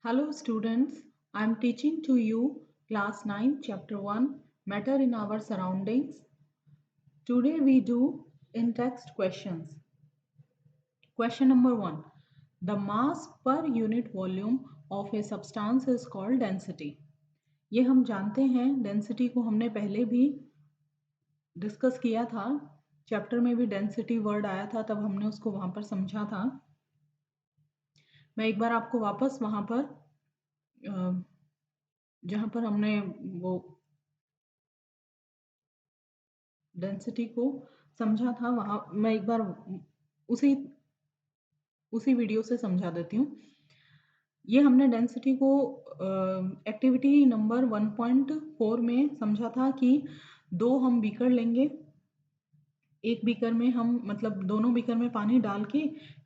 Hello students, I am teaching to you class 9 chapter 1 matter in our surroundings. Today we do in text questions. Question number 1. The mass per unit volume of a substance is called density. ये हम जानते हैं, density को हमने पहले भी discuss किया था. चैप्टर में भी डेंसिटी वर्ड आया था, तब हमने उसको वहां पर समझा था. मैं एक बार आपको वापस वहां पर जहां पर हमने वो डेंसिटी को समझा था, वहां मैं एक बार उसी उसी वीडियो से समझा देती हूँ. ये हमने डेंसिटी को एक्टिविटी नंबर 1.4 में समझा था कि दो हम बीकर लेंगे. एक बीकर में हम मतलब दोनों बीकर में पानी डाल के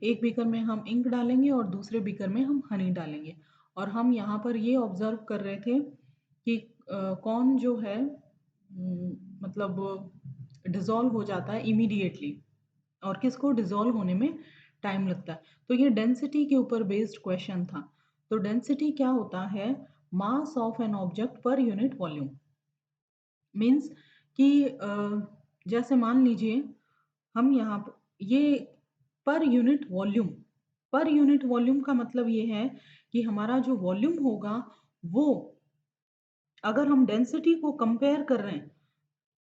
एक बीकर में हम इंक डालेंगे और दूसरे बीकर में हम हनी डालेंगे. और हम यहाँ पर ये ऑब्जर्व कर रहे थे कि कौन जो है मतलब डिजॉल्व हो जाता है इमीडिएटली और किसको डिजॉल्व होने में टाइम लगता है. तो ये डेंसिटी के ऊपर बेस्ड क्वेश्चन था. तो डेंसिटी क्या होता है? Mass of an object per unit volume. Means कि जैसे मान लीजिए हम यहाँ ये पर यूनिट वॉल्यूम का मतलब ये है कि हमारा जो वॉल्यूम होगा वो अगर हम डेंसिटी को कंपेयर कर रहे हैं,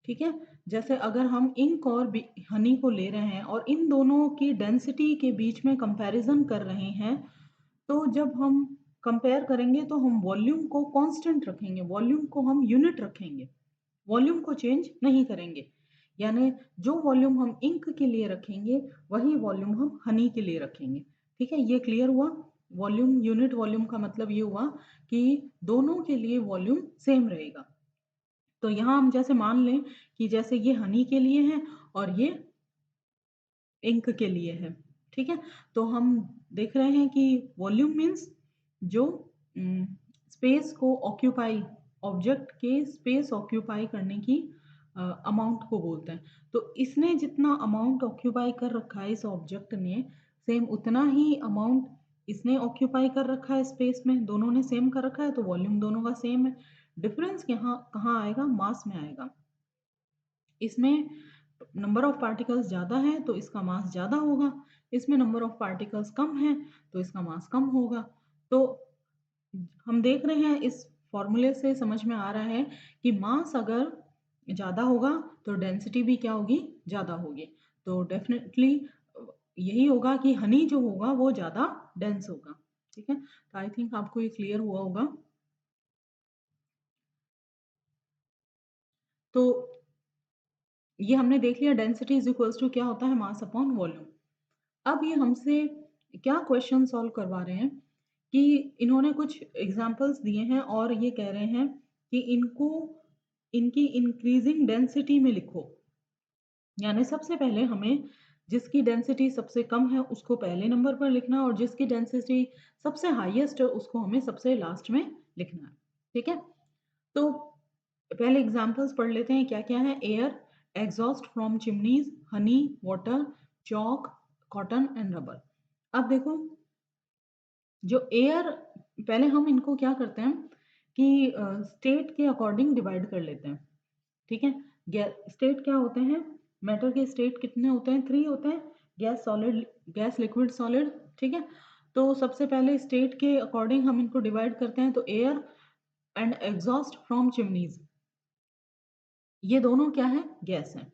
ठीक है, जैसे अगर हम इंक और हनी को ले रहे हैं और इन दोनों की डेंसिटी के बीच में कंपैरिजन कर रहे हैं, तो जब हम कंपेयर करेंगे तो हम वॉल्यूम को कांस्टेंट रखेंगे, वॉल्यूम को हम यूनिट रखेंगे, वॉल्यूम को चेंज नहीं करेंगे. यानी जो वॉल्यूम हम इंक के लिए रखेंगे वही वॉल्यूम हम हनी के लिए रखेंगे. ठीक है, ये क्लियर हुआ. वॉल्यूम यूनिट वॉल्यूम का मतलब ये हुआ कि दोनों के लिए वॉल्यूम सेम रहेगा. तो यहाँ हम जैसे मान लें कि जैसे ये हनी के लिए है और ये इंक के लिए है. ठीक है, तो हम देख रहे हैं कि वॉल्यूम मीन्स जो स्पेस को ऑक्यूपाई, ऑब्जेक्ट के स्पेस ऑक्यूपाई करने की अमाउंट को बोलते हैं. तो इसने जितना अमाउंट ऑक्यूपाई कर रखा है इस ऑब्जेक्ट ने, सेम उतना ही अमाउंट इसने ऑक्यूपाई कर रखा है स्पेस में, दोनों ने सेम कर रखा है, तो वॉल्यूम दोनों का सेम है. डिफरेंस यहाँ कहाँ आएगा? मास में आएगा. इसमें नंबर ऑफ पार्टिकल्स ज़्यादा है तो इसका मास ज़्यादा होगा, इसमें नंबर ऑफ पार्टिकल्स कम है तो इसका मास कम होगा. तो हम देख रहे हैं इस फॉर्मूले से समझ में आ रहा है कि मास अगर ज़्यादा होगा तो डेंसिटी भी क्या होगी? ज़्यादा होगी. तो डेफिनेटली यही होगा कि हनी जो होगा वो ज़्यादा डेंस होगा. ठीक है, तो आई थिंक आपको ये क्लियर हुआ होगा. तो ये हमने देख लिया डेंसिटी इज इक्वल्स टू क्या होता है? Mass upon volume. अब ये हमसे क्या क्वेश्चन सॉल्व करवा रहे हैं कि इन्होंने कुछ एग्जांपल्स दिए हैं और ये कह रहे हैं कि इनको इनकी इंक्रीजिंग डेंसिटी में लिखो. यानी सबसे पहले हमें जिसकी डेंसिटी सबसे कम है उसको पहले नंबर पर लिखना है और जिसकी डेंसिटी सबसे हाईएस्ट है उसको हमें सबसे लास्ट में लिखना है. ठीक है, तो पहले एग्जांपल्स पढ़ लेते हैं क्या क्या है. Air, exhaust from chimneys, Honey, water, chalk, cotton and rubber. अब देखो जो एयर, पहले हम इनको क्या करते हैं कि स्टेट के अकॉर्डिंग डिवाइड कर लेते हैं. ठीक है, स्टेट क्या होते हैं? मैटर के स्टेट कितने होते हैं? 3 होते हैं. Gas, solid, gas, liquid, solid. ठीक है, तो सबसे पहले स्टेट के अकॉर्डिंग हम इनको डिवाइड करते हैं. तो air and exhaust from chimneys, ये दोनों क्या है? गैस है,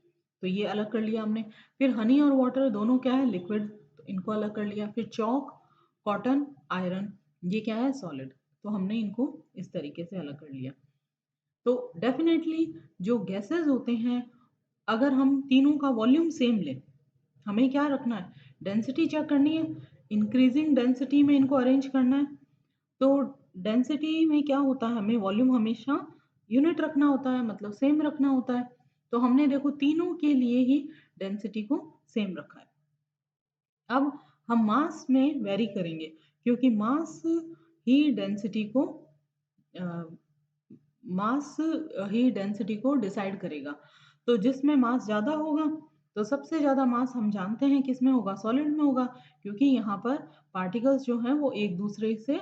तो ये अलग कर लिया हमने. फिर हनी और वाटर दोनों क्या है? लिक्विड, तो इनको अलग कर लिया. फिर चॉक, कॉटन, आयरन, ये क्या है? सॉलिड, तो हमने इनको इस तरीके से अलग कर लिया. तो डेफिनेटली जो गैसेस होते हैं, अगर हम तीनों का वॉल्यूम सेम लें, हमें क्या रखना है? डेंसिटी चेक करनी है, इंक्रीजिंग डेंसिटी में इनको अरेंज करना है. तो डेंसिटी में क्या होता है? हमें वॉल्यूम हमेशा यूनिट रखना होता है, मतलब सेम रखना होता है. तो हमने देखो तीनों के लिए ही डेंसिटी को सेम रखा है. अब हम मास में वेरी करेंगे क्योंकि मास ही डेंसिटी को मास ही डेंसिटी को डिसाइड करेगा. तो जिसमें मास ज़्यादा होगा, तो सबसे ज़्यादा मास हम जानते हैं किसमें होगा? सॉलिड में होगा, क्योंकि यहाँ पर पार्टिकल्स जो हैं वो एक दूसरे से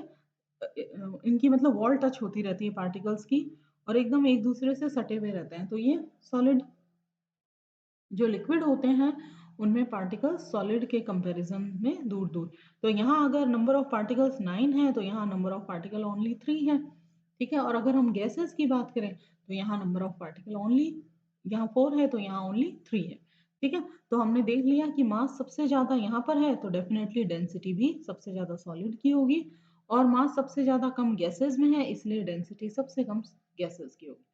इनकी मतलब वॉल टच होती रहती है पार्टिकल्स की और एकदम एक दूसरे से सटे हुए रहते हैं, तो ये सॉलिड। जो लिक्विड होते हैं उनमें पार्टिकल्स सॉलिड के कंपैरिजन में दूर दूर। तो यहाँ अगर नंबर ऑफ पार्टिकल्स 9 है तो यहाँ नंबर ऑफ पार्टिकल ओनली 3 है, ठीक है। और अगर हम गैसेस की बात करें तो यहाँ नंबर ऑफ पार्टिकल ओनली, यहाँ 4 है तो यहाँ ओनली 3 है, ठीक है। तो हमने देख लिया कि मास सबसे ज्यादा यहाँ पर है तो डेफिनेटली डेंसिटी भी सबसे ज्यादा सॉलिड की होगी, और मास सबसे ज्यादा कम गैसेस में है इसलिए डेंसिटी सबसे कम गैसेस की होगी।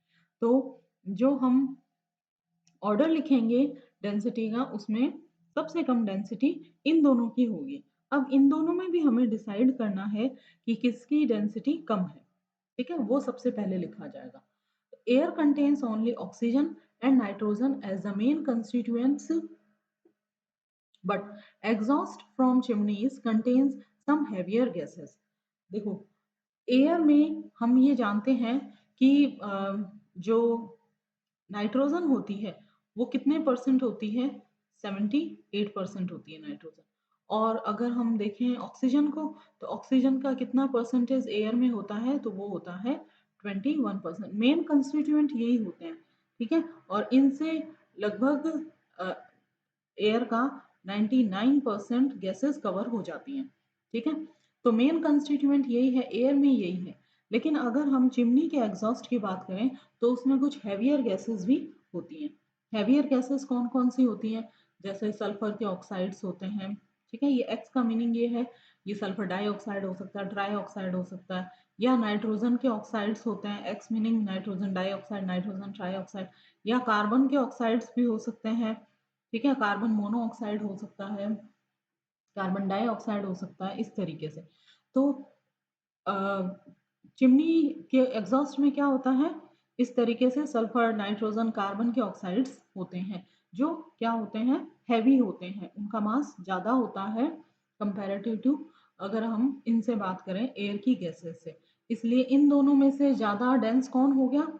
तो जो हम ऑर्डर लिखेंगे डेंसिटी का उसमें सबसे कम डेंसिटी इन दोनों की होगी। अब इन दोनों में भी हमें डिसाइड करना है कि किसकी डेंसिटी कम है, ठीक है, वो सबसे पहले लिखा जाएगा। Air contains only oxygen and nitrogen as the main constituents, but exhaust from chimneys contains some heavier gases. देखो, एयर में हम ये जानते हैं कि जो नाइट्रोजन होती है वो कितने परसेंट होती है, 78% होती है नाइट्रोजन। और अगर हम देखें ऑक्सीजन को तो ऑक्सीजन का कितना परसेंटेज एयर में होता है, तो वो होता है 21%। मेन कंस्टिट्यूएंट यही होते हैं, ठीक है। और इनसे लगभग एयर का 99% गैसेस कवर हो जाती हैं, ठीक है। तो मेन कंस्टिट्यूएंट यही है, एयर में यही है। लेकिन अगर हम चिमनी के एग्जॉस्ट की बात करें तो उसमें कुछ हैवियर गैसेस भी होती हैं। हैवियर गैसेस कौन कौन सी होती हैं, जैसे सल्फर के ऑक्साइड्स होते हैं, ठीक है। ये एक्स का मीनिंग ये है, ये सल्फर डाइऑक्साइड हो सकता है, ट्राई ऑक्साइड हो सकता है, या नाइट्रोजन के ऑक्साइड्स होते हैं, x meaning nitrogen dioxide, nitrogen try oxide, या कार्बन के ऑक्साइड्स भी हो सकते हैं, ठीक है। कार्बन मोनोऑक्साइड हो सकता है, कार्बन डाइऑक्साइड हो सकता है, इस तरीके से। तो चिमनी के एग्जॉस्ट में क्या होता है, इस तरीके से सल्फर, नाइट्रोजन, कार्बन के ऑक्साइड्स होते हैं जो क्या होते हैं, हैवी होते हैं, उनका मास ज्यादा होता है कंपैरेटिव टू, अगर हम इनसे बात करें एयर की गैसेस से। इसलिए इन दोनों में से ज्यादा डेंस कौन हो गया,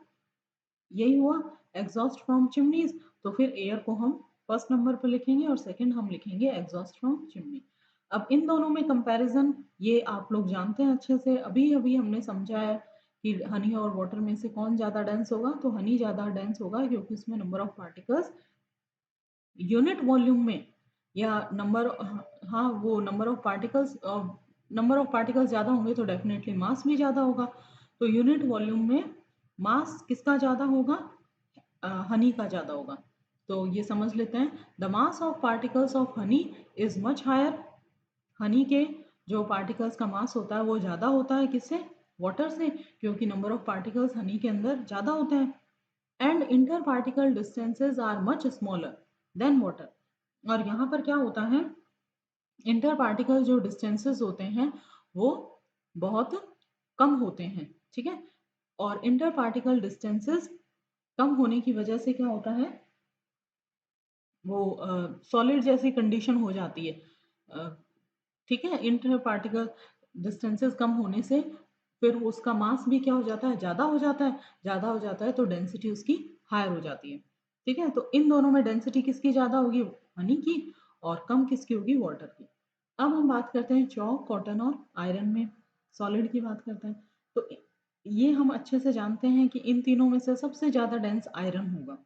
यही हुआ एग्जॉस्ट फ्रॉम चिमनीज। तो फिर एयर को हम फर्स्ट नंबर पर लिखेंगे और सेकंड हम लिखेंगे एग्जॉस्ट फ्रॉम चिमनी। अब इन दोनों में कंपैरिजन ये आप लोग जानते हैं अच्छे से, अभी अभी हमने समझा है कि हनी और वाटर में से कौन ज्यादा डेंस होगा, तो हनी ज्यादा डेंस होगा क्योंकि उसमें number of particles unit volume में, या नंबर, हाँ वो नंबर ऑफ पार्टिकल्स ज्यादा होंगे तो डेफिनेटली मास भी ज्यादा होगा। तो यूनिट वॉल्यूम में मास किसका ज्यादा होगा, हनी का ज्यादा होगा। तो ये समझ लेते हैं, the mass of particles of honey is much higher. Honey के जो पार्टिकल्स का मास होता है वो ज्यादा होता है किससे, वाटर से, क्योंकि नंबर ऑफ पार्टिकल्स हनी के अंदर ज्यादा होते हैं। And inter particle distances are much smaller than water. और यहाँ पर क्या होता है, इंटर पार्टिकल जो डिस्टेंसेस होते हैं वो बहुत कम होते हैं, ठीक है। और इंटर पार्टिकल डिस्टेंसेस कम होने की वजह से क्या होता है, वो सॉलिड जैसी कंडीशन हो जाती है, ठीक है। इंटर पार्टिकल डिस्टेंसेस कम होने से फिर उसका मास भी क्या हो जाता है, ज्यादा हो जाता है। ज्यादा हो जाता है तो डेंसिटी उसकी हायर हो जाती है, ठीक है। तो इन दोनों में डेंसिटी किसकी ज्यादा होगी, हनी की, और कम किसकी होगी, वाटर की। अब हम बात करते हैं चॉक, कॉटन और आयरन में सॉलिड की बात करते हैं। तो ये हम अच्छे से जानते हैं कि इन तीनों में से सबसे ज्यादा डेंस आयरन होगा।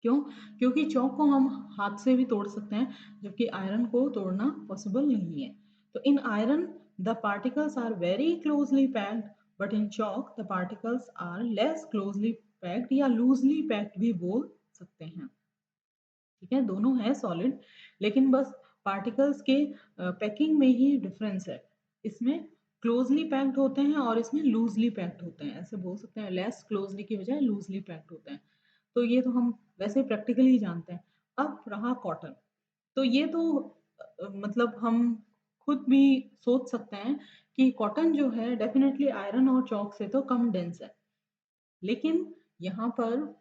क्यों, क्योंकि चौक को हम हाथ से भी तोड़ सकते हैं जबकि आयरन को तोड़ना पॉसिबल नहीं है। तो in iron the particles are very closely packed, but in chalk the particles are less closely packed, या लूजली पैक्ड भी बोल सकते हैं, ठीक है। दोनों है सॉलिड, लेकिन बस पार्टिकल्स के पैकिंग में ही डिफरेंस है। इसमें क्लोजली पैक्ड होते हैं और इसमें लूजली पैक्ड होते हैं, ऐसे बोल सकते हैं, लेस क्लोजली की बजाय लूजली पैक्ड होते हैं। तो ये तो हम वैसे प्रैक्टिकली जानते हैं। अब रहा कॉटन, तो ये तो मतलब हम खुद भी सोच सकते हैं कि कॉटन जो है डेफिनेटली आयरन और चॉक से तो कम डेंस है। लेकिन यहाँ पर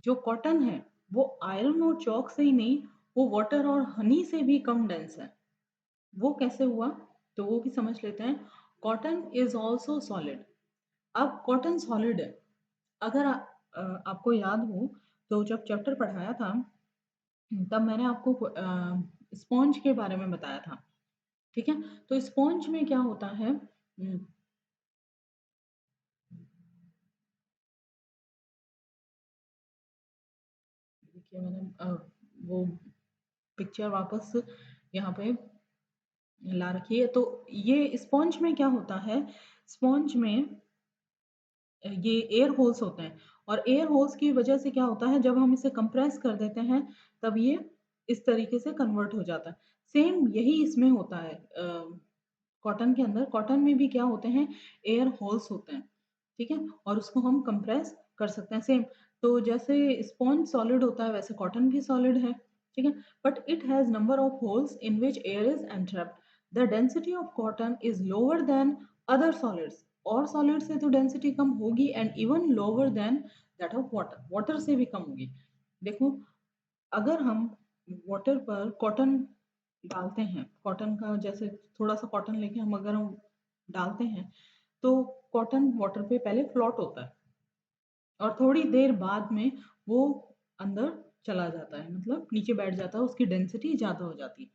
जो कॉटन है वो आयरन और चॉक से ही नहीं, वो वाटर और हनी से भी कम डेंस है। वो कैसे हुआ, तो वो भी समझ लेते हैं। Cotton is also solid. अब कॉटन सॉलिड है, अगर आपको याद हो तो जब चैप्टर पढ़ाया था तब मैंने आपको स्पॉन्ज के बारे में बताया था, ठीक है। तो स्पॉन्ज में क्या होता है, कि मैंने वो पिक्चर वापस यहाँ पे ला रखी है। तो ये स्पॉन्ज में क्या होता है, स्पॉन्ज में ये एयर होल्स होते हैं और एयर होल्स की वजह से क्या होता है, जब हम इसे कंप्रेस कर देते हैं तब ये इस तरीके से कन्वर्ट हो जाता है। सेम यही इसमें होता है कॉटन के अंदर। कॉटन में भी क्या होते हैं, एयर होल्स होते हैं, ठीक है, और उसको हम कंप्रेस कर सकते हैं सेम। तो जैसे स्पॉन्ज सॉलिड होता है वैसे कॉटन भी सॉलिड है, ठीक है, but it has number of holes in which air is entrapped. The density of cotton is lower than other solids. और सॉलिड से तो डेंसिटी कम होगी and even lower than that of water, water से भी कम होगी। देखो, अगर हम वाटर पर कॉटन डालते हैं, कॉटन का जैसे थोड़ा सा कॉटन लेके हम अगर हम डालते हैं तो कॉटन वाटर पे पहले फ्लोट होता है और थोड़ी देर बाद में वो अंदर चला जाता है, मतलब नीचे बैठ जाता है, उसकी डेंसिटी ज़्यादा हो जाती है।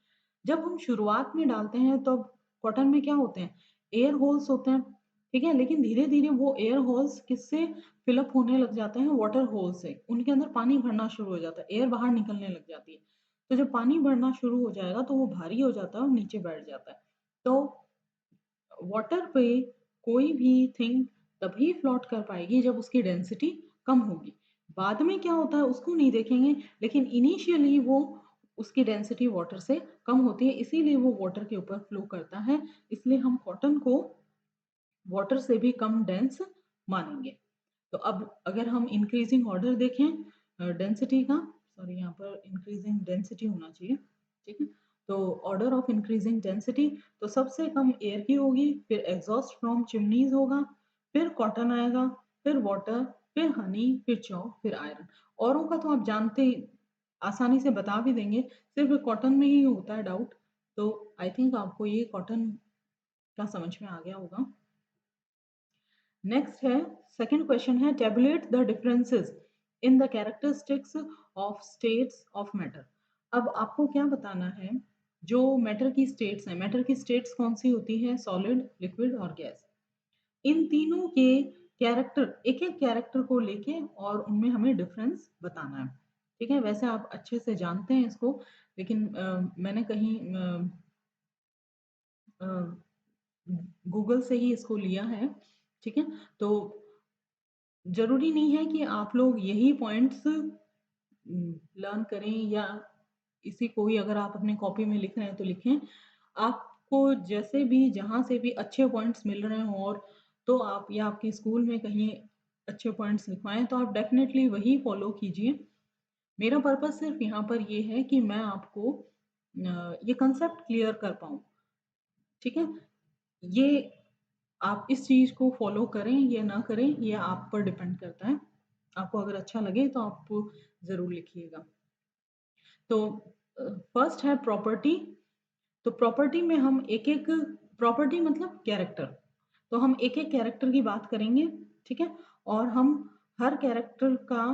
जब हम शुरुआत में डालते हैं तो कॉटन में क्या होते हैं, एयर होल्स होते हैं, ठीक है, लेकिन धीरे धीरे वो एयर होल्स किससे फिलअप होने लग जाते हैं, वाटर होल से। उनके अंदर पानी भरना शुरू हो जाता है, एयर बाहर निकलने लग जाती है। तो जब पानी भरना शुरू हो जाएगा तो वो भारी हो जाता है और नीचे बैठ जाता है। तो वाटर पे कोई भी थिंग तभी फ्लोट कर पाएगी जब उसकी डेंसिटी कम होगी। बाद में क्या होता है उसको नहीं देखेंगे, लेकिन इनिशियली वो उसकी डेंसिटी वाटर से कम होती है, इसीलिए वो वाटर के ऊपर फ्लो करता है। इसलिए हम कॉटन को वाटर से भी कम डेंस मानेंगे। तो अब अगर हम इंक्रीजिंग ऑर्डर देखें डेंसिटी का, सॉरी यहाँ पर इंक्रीजिंग डेंसिटी होना चाहिए, ठीक है, तो ऑर्डर ऑफ इंक्रीजिंग डेंसिटी, तो सबसे कम एयर की होगी, फिर एग्जॉस्ट फ्रॉम चिमनीज होगा, फिर कॉटन आएगा, फिर वाटर, फिर हनी, फिर चॉक, फिर आयरन। औरों का तो आप जानते ही, आसानी से बता भी देंगे, सिर्फ कॉटन में ही होता है डाउट। तो आई थिंक आपको ये कॉटन का समझ में आ गया होगा। नेक्स्ट है, सेकंड क्वेश्चन है, tablet the differences in the characteristics of states of matter. अब आपको क्या बताना है, जो मैटर की स्टेट्स हैं, मैटर की स्टेट्स कौन सी होती है, सॉलिड, लिक्विड और गैस। इन तीनों के कैरेक्टर, एक एक कैरेक्टर को लेके और उनमें हमें डिफरेंस बताना है, ठीक है। वैसे आप अच्छे से जानते हैं इसको, लेकिन मैंने कहीं गूगल से ही इसको लिया है, ठीक है। तो जरूरी नहीं है कि आप लोग यही पॉइंट्स लर्न करें या इसी को ही अगर आप अपने कॉपी में लिख रहे हैं तो लिखें। आपको जैसे भी जहाँ से भी अच्छे पॉइंट्स मिल रहे हों और तो आप, या आपके स्कूल में कहीं अच्छे पॉइंट्स लिखवाएं तो आप डेफिनेटली वही फॉलो कीजिए। मेरा पर्पस सिर्फ यहाँ पर ये है कि मैं आपको ये कंसेप्ट क्लियर कर पाऊँ, ठीक है। ये आप इस चीज को फॉलो करें या ना करें ये आप पर डिपेंड करता है। आपको अगर अच्छा लगे तो आप जरूर लिखिएगा। तो फर्स्ट है प्रॉपर्टी। तो प्रॉपर्टी में हम एक एक, प्रॉपर्टी मतलब कैरेक्टर, तो हम एक एक कैरेक्टर की बात करेंगे, ठीक है, और हम हर कैरेक्टर का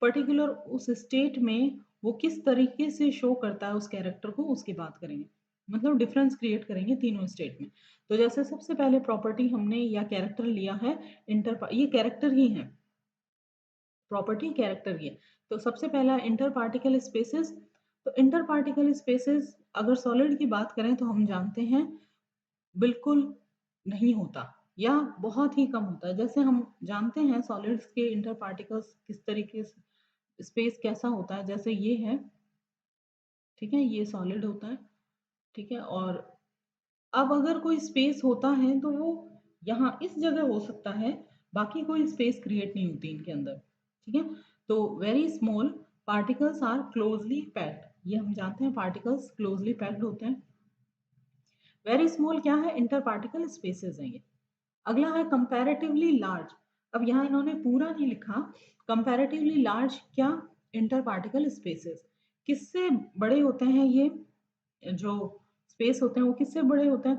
पर्टिकुलर उस स्टेट में वो किस तरीके से शो करता है उस कैरेक्टर को, उसकी बात करेंगे, मतलब डिफरेंस क्रिएट करेंगे तीनों स्टेट में। तो जैसे सबसे पहले प्रॉपर्टी हमने या कैरेक्टर लिया है इंटर, ये कैरेक्टर ही है, प्रॉपर्टी कैरेक्टर ही है। तो सबसे पहला इंटर पार्टिकल स्पेसेस। तो इंटर पार्टिकल स्पेसेस अगर सॉलिड की बात करें तो हम जानते हैं बिल्कुल नहीं होता या बहुत ही कम होता है। जैसे हम जानते हैं सॉलिड्स के इंटर पार्टिकल्स किस तरीके से, स्पेस कैसा होता है, जैसे ये है, ठीक है, ये सॉलिड होता है, ठीक है, और अब अगर कोई स्पेस होता है तो वो यहाँ इस जगह हो सकता है, बाकी कोई स्पेस क्रिएट नहीं होती इनके अंदर, ठीक है। तो very small particles are closely packed, ये हम जानते हैं पार्टिकल्स क्लोजली पैक्ड होते हैं। वेरी स्मॉल क्या है, इंटर पार्टिकल स्पेसेस हैं ये। अगला है कंपैरेटिवली लार्ज। अब यहाँ इन्होंने पूरा नहीं लिखा, कंपैरेटिवली लार्ज क्या, इंटर पार्टिकल स्पेसेस किससे बड़े होते हैं, ये जो स्पेस होते हैं वो किससे बड़े होते हैं,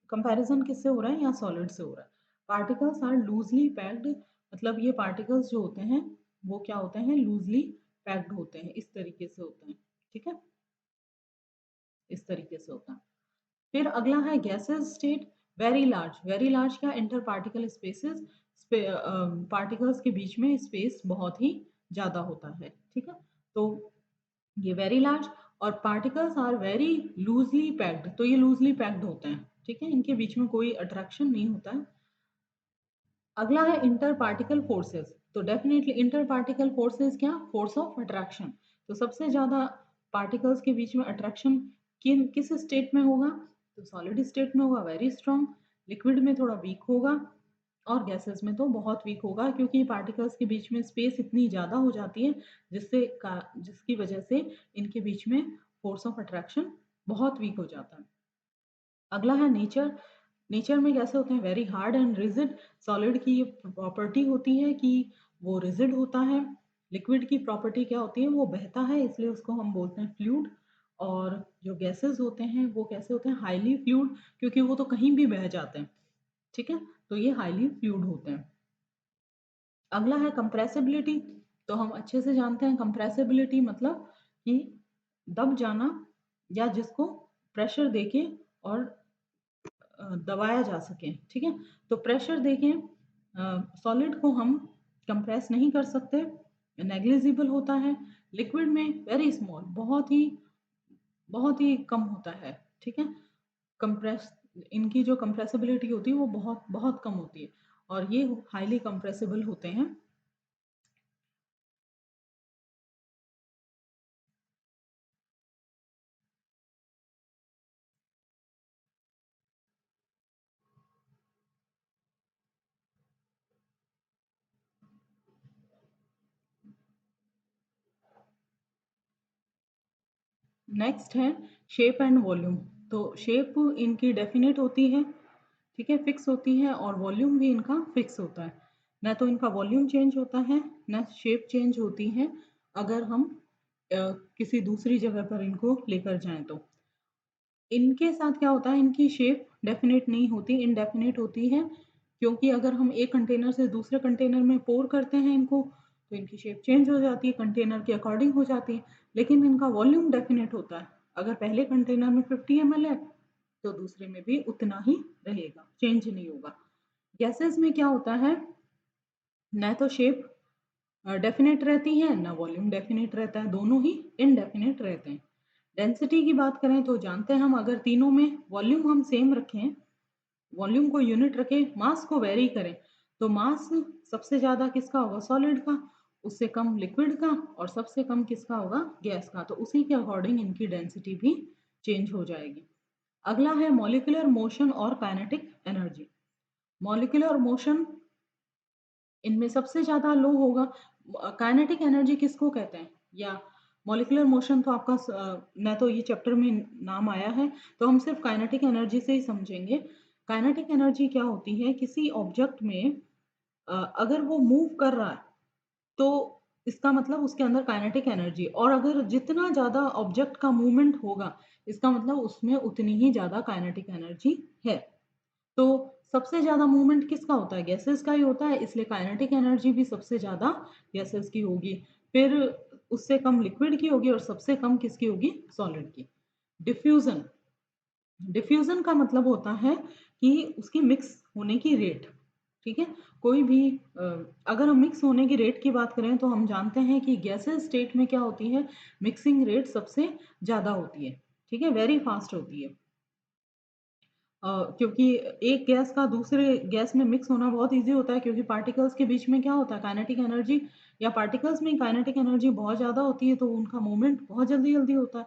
कंपैरिजन किससे हो रहा है, यहाँ सॉलिड से हो रहा है। पार्टिकल्स आर लूजली पैक्ड, मतलब ये पार्टिकल्स जो होते हैं वो क्या होते हैं, लूजली पैक्ड होते हैं, इस तरीके से होते हैं, ठीक है, इस तरीके से होता है। फिर अगला है gases state. Very large, very large क्या, इंटर पार्टिकल स्पेसेस, पार्टिकल्स के बीच में स्पेस बहुत ही ज़्यादा होता है, ठीक है? तो ये वेरी लार्ज और पार्टिकल्स आर वेरी लूज़ली पैक्ड, तो ये लूज़ली पैक्ड होते हैं, ठीक है? इनके बीच में कोई अट्रैक्शन नहीं होता है। अगला है इंटर पार्टिकल फोर्सेस। तो डेफिनेटली इंटर पार्टिकल फोर्सेस क्या? Force of attraction. तो सबसे ज़्यादा पार्टिकल्स के बीच में अट्रैक्शन किस स्टेट में होगा? तो सॉलिड स्टेट में होगा, वेरी स्ट्रॉन्ग। लिक्विड में थोड़ा वीक होगा और गैसेस में तो बहुत वीक होगा, क्योंकि पार्टिकल्स के बीच में स्पेस इतनी ज़्यादा हो जाती है जिसकी वजह से इनके बीच में फोर्स ऑफ अट्रैक्शन बहुत वीक हो जाता है। अगला है नेचर। नेचर में कैसे होते हैं? Very hard and rigid. Solid की प्रॉपर्टी होती है कि वो रिजिड होता है। लिक्विड की प्रॉपर्टी क्या होती है? वो बहता है, इसलिए उसको हम बोलते हैं फ्लूइड। और जो गैसेस होते हैं वो कैसे होते हैं? हाईली फ्लूइड, क्योंकि वो तो कहीं भी बह जाते हैं, ठीक है? तो ये हाईली फ्लूइड होते हैं। अगला है कंप्रेसिबिलिटी। तो हम अच्छे से जानते हैं कंप्रेसिबिलिटी मतलब कि दब जाना, या जिसको प्रेशर देके और दबाया जा सके, ठीक है? तो प्रेशर देखें, सॉलिड को हम कंप्रेस नहीं कर सकते, नेग्लिजिबल होता है। लिक्विड में वेरी स्मॉल, बहुत ही कम होता है, ठीक है? कंप्रेस इनकी जो कंप्रेसिबिलिटी होती है वो बहुत बहुत कम होती है और ये हाईली कंप्रेसिबल होते हैं। नेक्स्ट है शेप एंड वॉल्यूम। तो शेप इनकी डेफिनेट होती है, ठीक है, फिक्स होती है, और वॉल्यूम भी इनका फिक्स होता है। ना तो इनका वॉल्यूम चेंज होता है, ना शेप चेंज होती है अगर हम किसी दूसरी जगह पर इनको लेकर जाएं तो। इनके साथ क्या होता है? इनकी शेप डेफिनेट नहीं होती, इनडेफिनेट होती है, क्योंकि अगर हम एक कंटेनर से दूसरे कंटेनर में पोर करते हैं इनको, तो इनकी शेप चेंज हो जाती है, कंटेनर के अकॉर्डिंग हो जाती है। लेकिन इनका वॉल्यूम डेफिनेट होता है। अगर पहले कंटेनर में 50 ml है, तो दूसरे में भी उतना ही रहेगा, चेंज नहीं होगा। गैसेस में क्या होता है? न तो शेप डेफिनेट रहती है, ना वॉल्यूम डेफिनेट रहता है, दोनों ही इनडेफिनेट रहते हैं। डेंसिटी की बात करें तो जानते हैं हम, अगर तीनों में वॉल्यूम हम सेम रखें, वॉल्यूम को यूनिट रखें, मास को वेरी करें, तो मास सबसे ज़्यादा किसका होगा? सॉलिड का, उससे कम लिक्विड का, और सबसे कम किसका होगा? गैस का। तो उसी के अकॉर्डिंग इनकी डेंसिटी भी चेंज हो जाएगी। अगला है मॉलिक्यूलर मोशन और काइनेटिक एनर्जी। मॉलिक्यूलर मोशन इनमें सबसे ज़्यादा लो होगा। काइनेटिक एनर्जी किसको कहते हैं? या मॉलिक्यूलर मोशन तो आपका न तो ये चैप्टर में नाम आया है, तो हम सिर्फ काइनेटिक एनर्जी से ही समझेंगे। काइनेटिक एनर्जी क्या होती है? किसी ऑब्जेक्ट में अगर वो मूव कर रहा है, तो इसका मतलब उसके अंदर काइनेटिक एनर्जी, और अगर जितना ज़्यादा ऑब्जेक्ट का मूवमेंट होगा, इसका मतलब उसमें उतनी ही ज़्यादा काइनेटिक एनर्जी है। तो सबसे ज़्यादा मूवमेंट किसका होता है? गैसेस का ही होता है, इसलिए काइनेटिक एनर्जी भी सबसे ज़्यादा गैसेस की होगी। फिर उससे कम लिक्विड की होगी और सबसे कम किसकी होगी? सॉलिड की। डिफ्यूजन। डिफ्यूजन का मतलब होता है कि उसकी मिक्स होने की रेट, ठीक है? कोई भी अगर हम मिक्स होने की रेट की बात करें, तो हम जानते हैं कि गैसेस स्टेट में क्या होती है? मिक्सिंग रेट सबसे ज़्यादा होती है, ठीक है, वेरी फास्ट होती है। क्योंकि एक गैस का दूसरे गैस में मिक्स होना बहुत ईज़ी होता है, क्योंकि पार्टिकल्स के बीच में क्या होता है? काइनेटिक एनर्जी, या पार्टिकल्स में काइनेटिक एनर्जी बहुत ज़्यादा होती है, तो उनका मूवमेंट बहुत जल्दी-जल्दी होता है।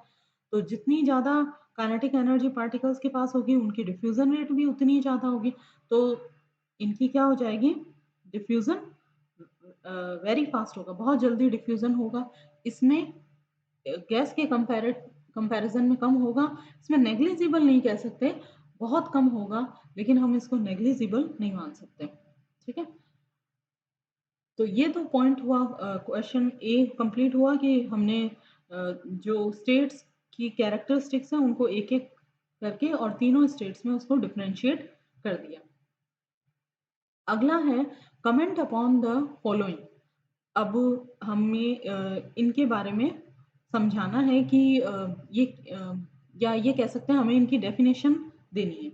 तो जितनी ज़्यादा काइनेटिक एनर्जी पार्टिकल्स के पास होगी, उनकी डिफ्यूज़न रेट भी उतनी ज़्यादा होगी। तो इनकी क्या हो जाएगी? डिफ्यूज़न वेरी फास्ट होगा, बहुत जल्दी डिफ्यूज़न होगा। इसमें गैस के कंपैरिजन में कम होगा। इसमें नेग्लिजिबल नहीं कह सकते, बहुत कम होगा, लेकिन हम इसको नेग्लिजिबल नहीं मान सकते, ठीक है? तो ये तो पॉइंट हुआ, क्वेश्चन ए कंप्लीट हुआ कि हमने जो स्टेट्स की कैरेक्टरिस्टिक्स हैं उनको एक-एक करके और तीनों स्टेट्स में उसको डिफरेंशिएट कर दिया। अगला है कमेंट अपॉन द फॉलोइंग। अब हमें इनके बारे में समझाना है कि या ये कह सकते हैं हमें इनकी डेफिनेशन देनी है,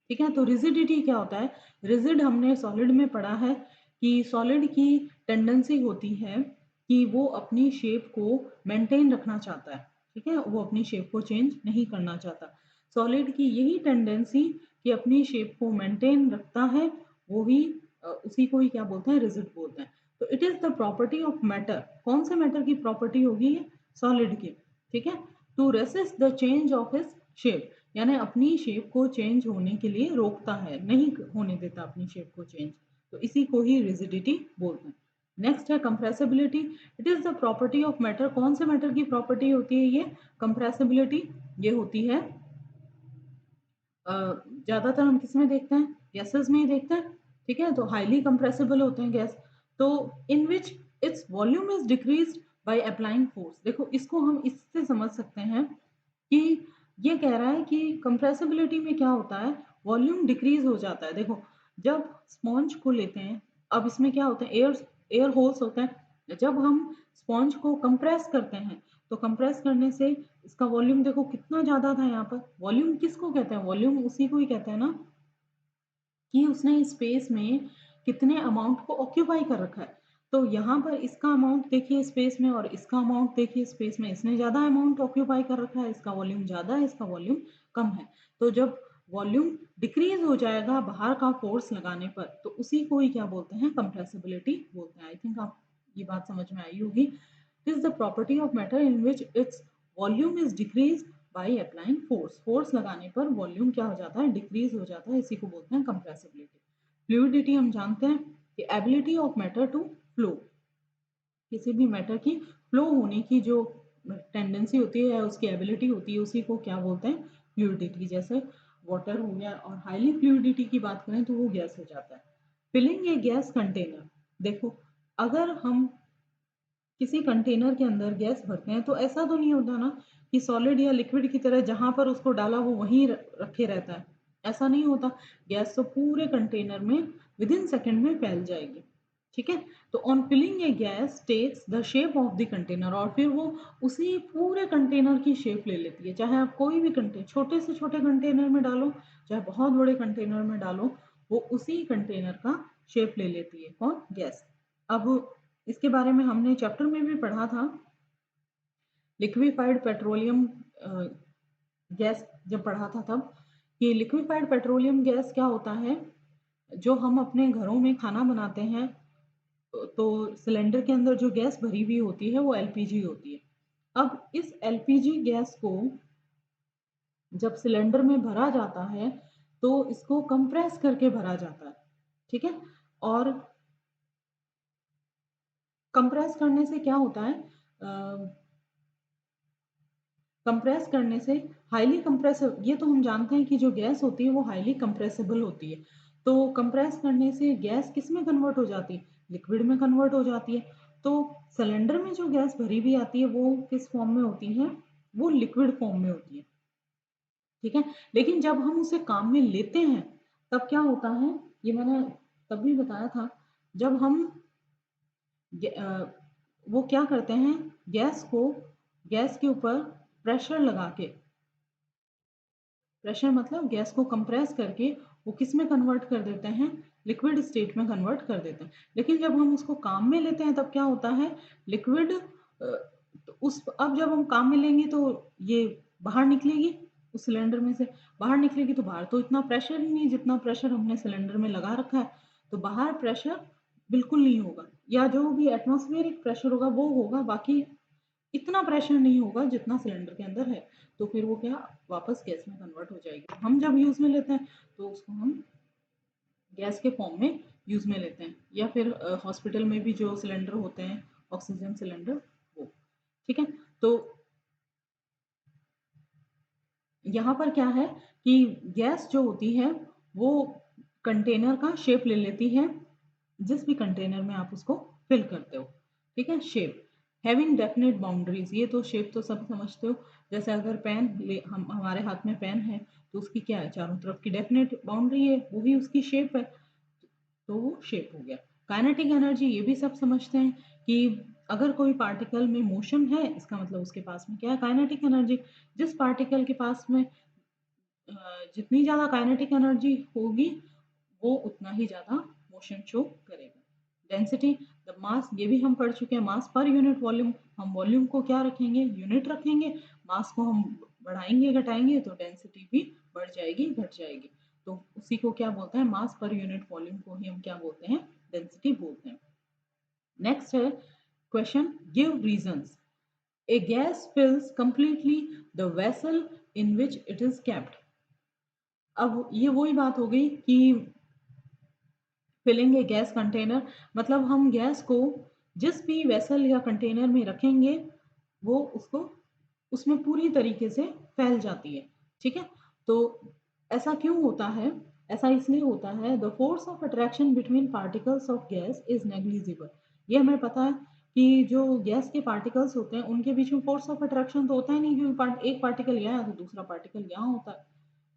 ठीक है? तो रिजिडिटी क्या होता है? रिजिड हमने सॉलिड में पढ़ा है कि सॉलिड की टेंडेंसी होती है कि वो अपनी शेप को मेंटेन रखना चाहता है, ठीक है? वो अपनी शेप को चेंज नहीं करना चाहता। सॉलिड की यही टेंडेंसी कि अपनी शेप को मेंटेन रखता है, वो ही उसी को ही क्या बोलते हैं? रिजिड बोलते हैं। तो it is the property of matter. कौन से मैटर की प्रॉपर्टी होगी ये? सॉलिड की, ठीक है? To resist the change of his shape, यानी अपनी शेप को चेंज होने के लिए रोकता है, नहीं होने देता अपनी शेप को चेंज। तो इसी को ही रिजिडिटी बोलते हैं। नेक्स्ट है compressibility. It is the property of matter. कौन से मैटर की प्रॉपर्टी होती है ये? कंप्रेसिबिलिटी। ये होती है ज्यादातर हम किस में देखते हैं? गैसेस में ही देखते हैं, ठीक है? तो हाईली कंप्रेसिबल होते हैं गैस। तो in which its volume is decreased by applying force. देखो इसको हम इससे समझ सकते हैं कि ये कह रहा है कि कंप्रेसिबिलिटी में क्या होता है? वॉल्यूम डिक्रीज हो जाता है। देखो जब स्पॉन्ज को लेते हैं, अब इसमें क्या होता है? एयर एयर होल्स होते हैं। जब हम स्पॉन्ज को कंप्रेस करते हैं तो कंप्रेस करने से इसका वॉल्यूम देखो कितना ज्यादा था यहाँ पर। वॉल्यूम किसको कहते हैं? वॉल्यूम उसी को ही कहते हैं ना कि उसने स्पेस में कितने अमाउंट को ऑक्यूपाई कर रखा है। तो यहाँ पर इसका अमाउंट देखिए स्पेस में, और इसका अमाउंट देखिए स्पेस में। इसने ज्यादा अमाउंट ऑक्यूपाई कर रखा है, इसका वॉल्यूम ज्यादा है, इसका वॉल्यूम कम है। तो जब वॉल्यूम डिक्रीज हो जाएगा बाहर का फोर्स लगाने पर, तो उसी को ही क्या बोलते हैं? कंप्रेसिबिलिटी बोलते हैं। आई थिंक आप ये बात समझ में आई होगी। It is the property of matter in which its volume is decrease by applying force. Force लगाने पर वॉल्यूम क्या हो जाता है? डिक्रीज हो जाता है। इसी को बोलते हैं कंप्रेसिबिलिटी। फ्लूइडिटी हम जानते हैं कि ability of matter to flow. किसी भी मैटर की फ्लो होने की जो टेंडेंसी होती है, उसकी एबिलिटी होती है, उसी को क्या बोलते हैं? फ्लूइडिटी। जैसे वाटर हो गया, और हाईली फ्लूइडिटी की बात करें तो वो गैस हो जाता है। Filling a gas container. देखो अगर हम किसी कंटेनर के अंदर गैस भरते हैं तो ऐसा तो नहीं होता ना कि सॉलिड या लिक्विड की तरह जहां पर उसको डाला वो वहीं रखे रहता है। ऐसा नहीं होता। गैस तो पूरे कंटेनर में विद इन सेकेंड में फैल जाएगी, ठीक है? तो on filling a gas takes the shape of the container, और फिर वो उसी पूरे कंटेनर की शेप ले लेती है। चाहे आप कोई भी कंटेनर, छोटे से छोटे कंटेनर में डालो, चाहे बहुत बड़े कंटेनर में डालो, वो उसी कंटेनर का शेप ले लेती है। कौन? गैस। अब इसके बारे में हमने चैप्टर में भी पढ़ा था, लिक्विफाइड पेट्रोलियम गैस जब पढ़ा था तब, कि लिक्विफाइड पेट्रोलियम गैस क्या होता है? जो हम अपने घरों में खाना बनाते हैं तो सिलेंडर के अंदर जो गैस भरी हुई होती है वो एलपीजी होती है। अब इस एलपीजी गैस को जब सिलेंडर में भरा जाता है तो इसको कंप्रेस करके भरा जाता है, ठीक है? और कंप्रेस करने से क्या होता है? कंप्रेस करने से हाईली कंप्रेसिव, ये तो हम जानते हैं कि जो गैस होती है वो हाईली कंप्रेसिबल होती है। तो कंप्रेस करने से गैस किस में कन्वर्ट हो जाती है? लिक्विड में कन्वर्ट हो जाती है। तो सिलेंडर में जो गैस भरी हुई आती है वो किस फॉर्म में होती है? वो लिक्विड फॉर्म में होती है, ठीक है? लेकिन जब हम उसे काम में लेते हैं तब क्या होता है? ये मैंने तभी बताया था। जब हम वो क्या करते हैं? गैस को, गैस के ऊपर प्रेशर लगा के, प्रेशर मतलब गैस को कंप्रेस करके वो किस में कन्वर्ट कर देते हैं? लिक्विड स्टेट में कन्वर्ट कर देते हैं। लेकिन जब हम उसको काम में लेते हैं तब क्या होता है? लिक्विड तो उस अब जब हम काम में लेंगे तो ये बाहर निकलेगी, उस सिलेंडर में से बाहर निकलेगी। तो बाहर तो इतना प्रेशर ही नहीं जितना प्रेशर हमने सिलेंडर में लगा रखा है। तो बाहर प्रेशर बिल्कुल नहीं होगा, या जो भी एटमॉस्फेरिक प्रेशर होगा वो होगा, बाकी इतना प्रेशर नहीं होगा जितना सिलेंडर के अंदर है। तो फिर वो क्या, वापस गैस में कन्वर्ट हो जाएगी। हम जब यूज में लेते हैं तो उसको हम गैस के फॉर्म में यूज में लेते हैं, या फिर हॉस्पिटल में भी जो सिलेंडर होते हैं ऑक्सीजन सिलेंडर, वो, ठीक है? तो यहाँ पर क्या है कि गैस जो होती है वो कंटेनर का शेप ले लेती है, जिस भी कंटेनर में आप उसको फिल करते हो, ठीक है? शेप हैविंग डेफिनेट बाउंड्रीज, ये तो शेप तो सब समझते हो। जैसे अगर पेन ले, हम हमारे हाथ में पेन है तो उसकी क्या है? चारों तरफ की डेफिनेट बाउंड्री है, वही उसकी शेप है। तो वो शेप हो गया। काइनेटिक एनर्जी, ये भी सब समझते हैं कि अगर कोई पार्टिकल में मोशन है इसका मतलब उसके पास में क्या है? Kinetic energy. जिस पार्टिकल के पास में जितनी ज्यादा काइनेटिक एनर्जी होगी वो उतना ही ज्यादा मोशन शो करेगा। डेंसिटी, द मास, ये भी हम पढ़ चुके हैं, मास पर यूनिट वॉल्यूम, हम वॉल्यूम को क्या रखेंगे, यूनिट रखेंगे, मास को हम बढ़ाएंगे घटाएंगे तो डेंसिटी भी बढ़ जाएगी घट जाएगी, तो उसी को क्या बोलते हैं, मास पर यूनिट वॉल्यूम को ही हम क्या बोलते हैं, डेंसिटी बोलते हैं। नेक्स्ट है question, give reasons, a gas fills completely the vessel in which it is kept. अब ये वही बात हो गई कि फिलिंग ए गैस कंटेनर, मतलब हम गैस को जिस भी वेसल या कंटेनर में रखेंगे वो उसको उसमें पूरी तरीके से फैल जाती है, ठीक है। तो ऐसा क्यों होता है, ऐसा इसलिए होता है, the force of attraction between particles of gas is negligible. ये हमें पता है कि जो गैस के पार्टिकल्स होते हैं उनके बीच में फोर्स ऑफ अट्रैक्शन तो होता ही नहीं, क्योंकि एक पार्टिकल यहाँ है तो दूसरा पार्टिकल यहाँ होता है,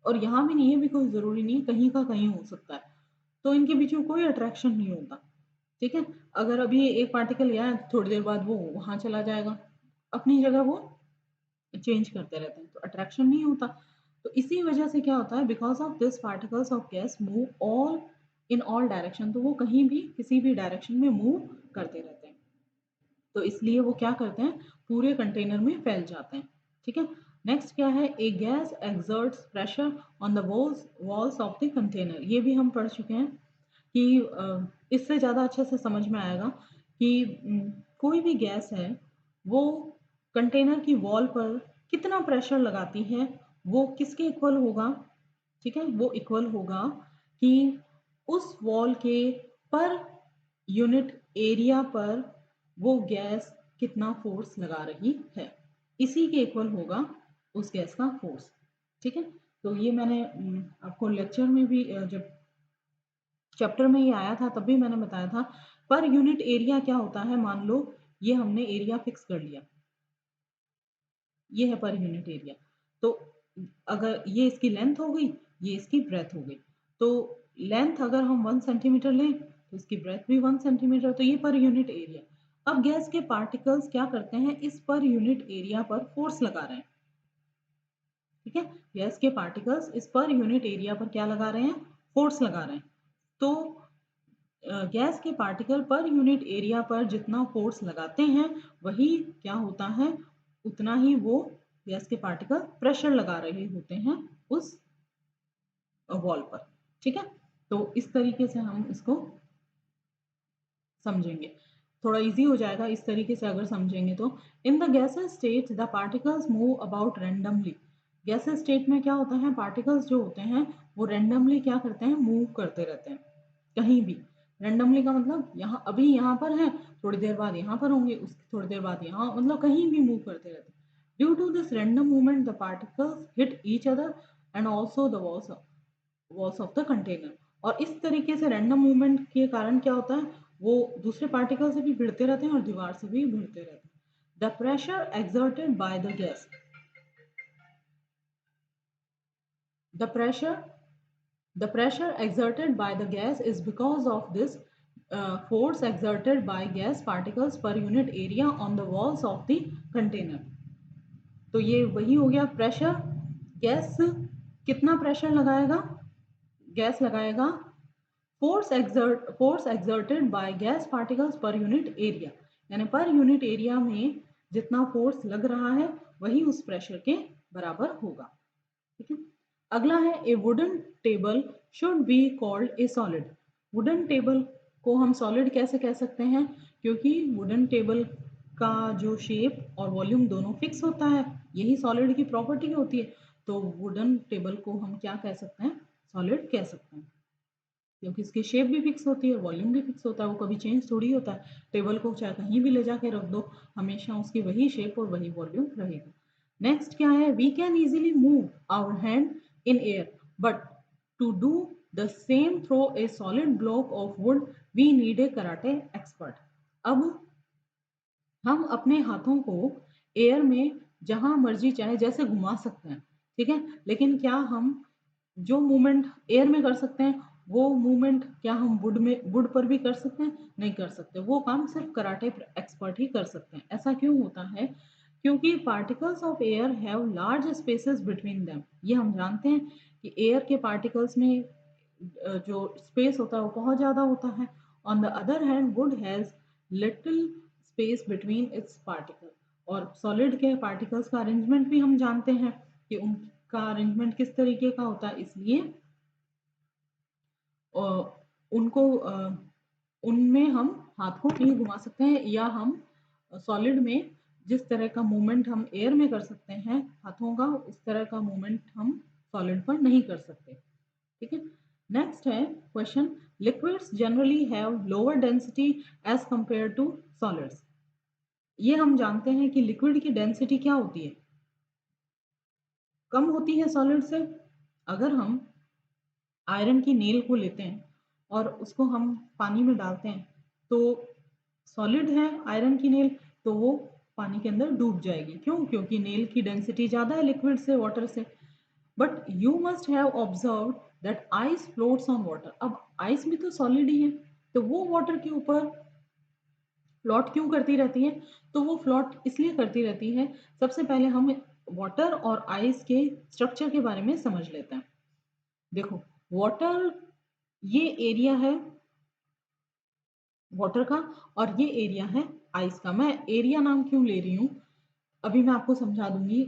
और यहाँ भी नहीं है भी, कोई जरूरी नहीं, कहीं का कहीं हो सकता है, तो इनके बीच में कोई अट्रैक्शन नहीं होता, ठीक है। अगर अभी एक पार्टिकल यहाँ है थोड़ी देर बाद वो वहां चला जाएगा, अपनी जगह वो चेंज करते रहते हैं, तो अट्रैक्शन नहीं होता। तो इसी वजह से क्या होता है, because of this particles of gas move all in all direction, तो वो कहीं भी किसी भी डायरेक्शन में मूव करते रहते हैं, तो इसलिए वो क्या करते हैं, पूरे कंटेनर में फैल जाते हैं, ठीक है। नेक्स्ट क्या है, a gas exerts pressure on the walls of the container, ये भी हम पढ़ चुके हैं कि इससे ज़्यादा अच्छे से समझ में आएगा कि कोई भी गैस है वो कंटेनर की वॉल पर कितना प्रेशर लगाती है, वो किसके इक्वल होगा, ठीक है, वो इक्वल होगा कि उस वॉल के पर यूनिट एरिया पर वो गैस कितना फोर्स लगा रही है, इसी के इक्वल होगा उस गैस का फोर्स, ठीक है। तो ये मैंने आपको लेक्चर में भी जब चैप्टर में ये आया था तब भी मैंने बताया था, पर यूनिट एरिया क्या होता है, मान लो ये हमने एरिया फिक्स कर लिया, ये है पर यूनिट एरिया, तो अगर ये इसकी लेंथ हो गई, ये इसकी ब्रेथ हो गई, तो लेंथ अगर हम 1 सेंटीमीटर लें तो इसकी ब्रेथ भी 1 सेंटीमीटर, तो ये पर यूनिट एरिया। अब गैस के पार्टिकल्स क्या करते हैं, इस पर यूनिट एरिया पर फोर्स लगा रहे हैं, ठीक है, गैस के पार्टिकल्स इस पर यूनिट एरिया पर क्या लगा रहे हैं, फोर्स लगा रहे हैं, तो गैस के पार्टिकल पर यूनिट एरिया पर जितना फोर्स लगाते हैं वही क्या होता है, उतना ही वो गैस के पार्टिकल प्रेशर लगा रहे होते हैं उस वॉल पर, ठीक है। तो इस तरीके से हम इसको समझेंगे, थोड़ा इजी हो जाएगा इस तरीके से अगर समझेंगे तो। In the gases state the particles move about randomly, gases state में क्या होता है, पार्टिकल्स जो होते हैं वो रैंडमली क्या करते हैं, मूव करते रहते हैं कहीं भी। रैंडमली का मतलब यहाँ अभी यहाँ पर है, थोड़ी देर बाद यहाँ पर होंगे, उसकी थोड़ी देर बाद यहाँ, मतलब कहीं भी मूव करते रहते हैं। Due to this random movement the particles hit each other and also the walls of the container, और इस तरीके से रैंडम मूवमेंट के कारण क्या होता है, वो दूसरे पार्टिकल से भी भिड़ते रहते हैं और दीवार से भी भिड़ते रहते हैं। The pressure exerted by the gas, the pressure the pressure exerted by the gas is because of this force exerted by gas particles per unit area on the walls of the container। तो ये वही हो गया pressure, gas कितना pressure लगाएगा, gas लगाएगा force exerted by gas particles per unit area, यानी per unit area में जितना फोर्स लग रहा है वही उस प्रेशर के बराबर होगा, ठीक है। अगला है, ए wooden table should be called a solid, wooden table को हम सॉलिड कैसे कह सकते हैं, क्योंकि वुडन टेबल का जो शेप और वॉल्यूम दोनों फिक्स होता है, यही सॉलिड की प्रॉपर्टी होती है, तो वुडन टेबल को हम क्या कह सकते हैं, सॉलिड कह सकते हैं, क्योंकि इसकी शेप भी फिक्स होती है, वॉल्यूम भी फिक्स होता है, वो कभी चेंज थोड़ी होता है, टेबल को चाहे कहीं भी ले जाके रख दो हमेशा उसकी वही शेप और वही वॉल्यूम रहेगा। नेक्स्ट क्या है, we can easily move our hand in air but to do the same throw a solid block of wood we need a karate expert. अब हम अपने हाथों को एयर में जहां मर्जी चाहे जैसे घुमा सकते हैं, ठीक है, लेकिन क्या हम जो मूवमेंट एयर में कर सकते हैं वो मूवमेंट क्या हम वुड पर भी कर सकते हैं, नहीं कर सकते, वो काम सिर्फ कराटे एक्सपर्ट ही कर सकते हैं। ऐसा क्यों होता है, क्योंकि particles of air have large spaces between them, ये हम जानते हैं कि एयर के पार्टिकल्स में जो स्पेस होता है वो बहुत ज़्यादा होता है, on the other hand would has little space between its particle. और सॉलिड के पार्टिकल्स का अरेंजमेंट भी हम जानते हैं कि उनका अरेंजमेंट किस तरीके का होता है, इसलिए उनको उनमें हम हाथ को नहीं घुमा सकते हैं, या हम सॉलिड में जिस तरह का मूवमेंट हम एयर में कर सकते हैं हाथों का, उस तरह का मूवमेंट हम सॉलिड पर नहीं कर सकते। ठीक है। नेक्स्ट है question, liquids generally have lower density as compare to solids. ये हम जानते हैं कि लिक्विड की डेंसिटी क्या होती है, कम होती है सॉलिड से। अगर हम आयरन की नेल को लेते हैं और उसको हम पानी में डालते हैं, तो सॉलिड है आयरन की नेल, तो वो पानी के अंदर डूब जाएगी। क्यों? क्योंकि नेल की डेंसिटी ज़्यादा है लिक्विड से, वाटर से। But you must have observe that ice floats on water. अब आइस भी तो सॉलिड ही है, तो वो वाटर के ऊपर फ्लोट क्यों करती रहती है? तो वो फ्लोट इसलिए करती रहती है, सबसे पहले हम वाटर और आइस के स्ट्रक्चर के बारे में समझ लेते हैं। देखो, वाटर, ये एरिया है वाटर का और ये एरिया है आइस का। मैं एरिया नाम क्यों ले रही हूँ, अभी मैं आपको समझा दूंगी।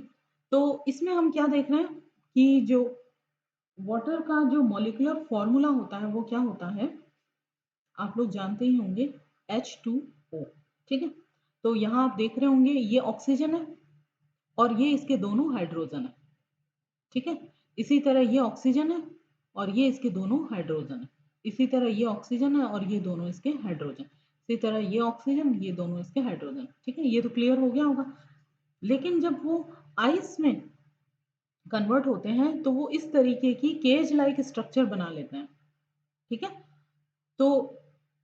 तो इसमें हम क्या देख रहे हैं कि जो वाटर का जो मॉलिक्यूलर फॉर्मूला होता है वो क्या होता है, आप लोग जानते ही होंगे, H2O। ठीक है। तो यहाँ आप देख रहे होंगे ये ऑक्सीजन है और ये इसके दोनों हाइड्रोजन है। ठीक है। इसी तरह ये ऑक्सीजन है और ये इसके दोनों हाइड्रोजन है। इसी तरह ये ऑक्सीजन है और ये दोनों इसके हाइड्रोजन। इसी तरह ये ऑक्सीजन, ये दोनों इसके हाइड्रोजन। ठीक है, ये तो क्लियर हो गया होगा। लेकिन जब वो आइस में कन्वर्ट होते हैं तो वो इस तरीके की केज लाइक स्ट्रक्चर बना लेते हैं। ठीक है। तो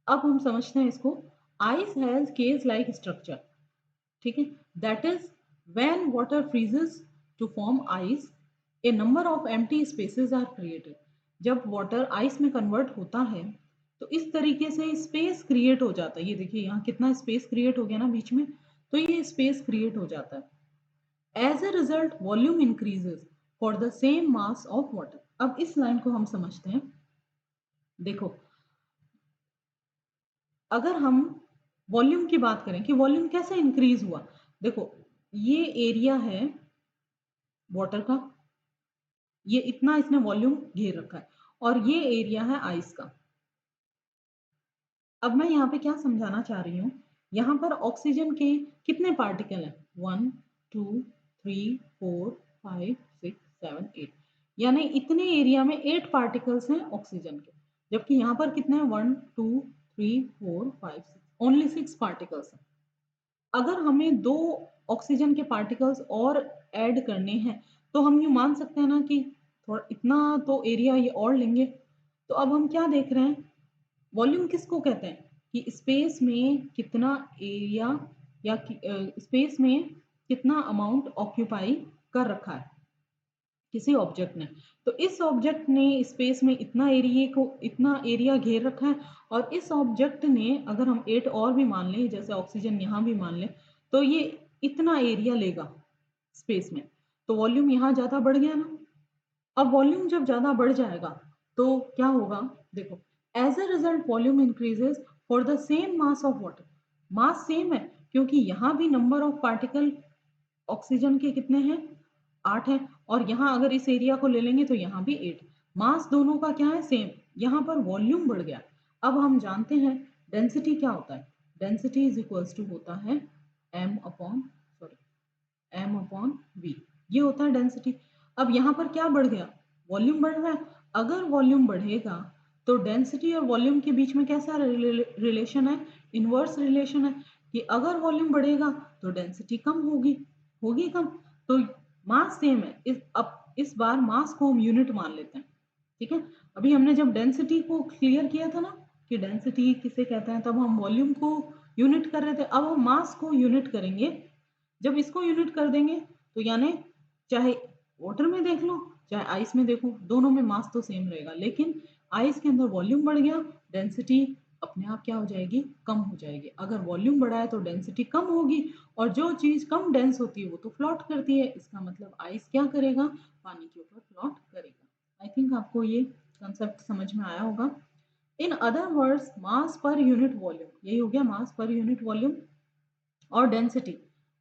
अब हम समझते हैं इसको। Ice has cage like structure. ठीक है। That is when water freezes to form ice, a number of empty spaces are created. जब वाटर आइस में कन्वर्ट होता है तो इस तरीके से स्पेस क्रिएट हो जाता है। ये देखिए यहाँ कितना स्पेस क्रिएट हो गया ना बीच में, तो ये स्पेस क्रिएट हो जाता है। As a result volume increases for the same mass of water. अब इस लाइन को हम समझते हैं। देखो, अगर हम वॉल्यूम की बात करें कि वॉल्यूम कैसे इंक्रीज हुआ, देखो ये एरिया है वाटर का, ये इतना इसने वॉल्यूम घेर रखा है, और ये एरिया है आइस का। अब मैं यहाँ पे क्या समझाना चाह रही हूँ, यहाँ पर ऑक्सीजन के कितने पार्टिकल हैं, 1 2 3 4 5 6 7 8, यानी इतने एरिया में 8 पार्टिकल्स हैं ऑक्सीजन के। जबकि यहाँ पर कितने हैं, 1 2 3 4 5 6, ओनली 6 पार्टिकल्स हैं। अगर हमें 2 ऑक्सीजन के पार्टिकल्स और ऐड करने हैं तो हम ये मान सकते हैं ना कि थोड़ा इतना तो एरिया ये और लेंगे। तो अब हम क्या देख रहे हैं, वॉल्यूम किसको कहते हैं कि स्पेस में कितना एरिया या स्पेस में कितना अमाउंट ऑक्यूपाई कर रखा है किसी ऑब्जेक्ट ने। तो इस ऑब्जेक्ट ने स्पेस में इतना एरिया घेर रखा है, और इस ऑब्जेक्ट ने अगर हम 8 और भी मान लें, जैसे ऑक्सीजन यहाँ भी मान लें, तो ये इतना एरिया लेगा स्पेस में। तो वॉल्यूम यहाँ ज़्यादा बढ़ गया ना। अब वॉल्यूम जब ज़्यादा बढ़ जाएगा तो क्या होगा, देखो, as a result volume increases for the same mass of water. Mass same है क्योंकि यहाँ भी नंबर ऑफ पार्टिकल ऑक्सीजन के कितने हैं, 8 हैं, और यहाँ अगर इस एरिया को ले लेंगे तो यहाँ भी 8। मास दोनों का क्या है, सेम। यहाँ पर वॉल्यूम बढ़ गया। अब हम जानते हैं डेंसिटी क्या होता है। डेंसिटी इज इक्वल्स टू होता है एम अपॉन वी, ये होता है डेंसिटी। अब यहाँ पर क्या बढ़ गया, वॉल्यूम बढ़ रहा है। अगर वॉल्यूम बढ़ेगा तो डेंसिटी और वॉल्यूम के बीच में कैसा रिलेशन है, इनवर्स रिलेशन है, कि अगर वॉल्यूम बढ़ेगा तो डेंसिटी कम होगी, होगी कम। तो मास सेम है। अब इस बार मास को हम यूनिट मान लेते हैं। ठीक है। अभी हमने जब डेंसिटी को क्लियर किया था ना कि डेंसिटी किसे कहते हैं, तब हम वॉल्यूम को यूनिट कर रहे थे। अब हम मास को यूनिट करेंगे। जब इसको यूनिट कर देंगे तो यानी चाहे वाटर में देख लो चाहे आइस में देखो, दोनों में मास तो सेम रहेगा, लेकिन आइस के अंदर वॉल्यूम बढ़ गया, डेंसिटी अपने आप क्या हो जाएगी, कम हो जाएगी। अगर वॉल्यूम बढ़ा है तो डेंसिटी कम होगी, और जो चीज कम डेंस होती है वो तो फ्लोट करती है। इसका मतलब आइस क्या करेगा, पानी के ऊपर फ्लोट करेगा। आई थिंक आपको ये कंसेप्ट समझ में आया होगा। In other words mass per unit volume, यही हो गया मास पर यूनिट वॉल्यूम। और डेंसिटी,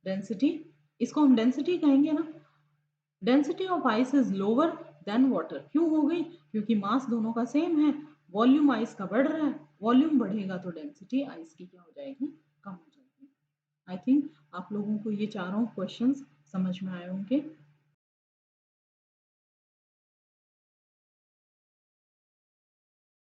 डेंसिटी इसको हम डेंसिटी कहेंगे ना। Density of ice is lower then water, क्यों हो गई? क्योंकि मास दोनों का सेम है, वॉल्यूम आइस का बढ़ रहा है, वॉल्यूम बढ़ेगा तो डेंसिटी आइस की क्या हो जाएगी? कम हो जाएगी। आई थिंक आप लोगों को ये चारों क्वेश्चंस समझ में आए होंगे।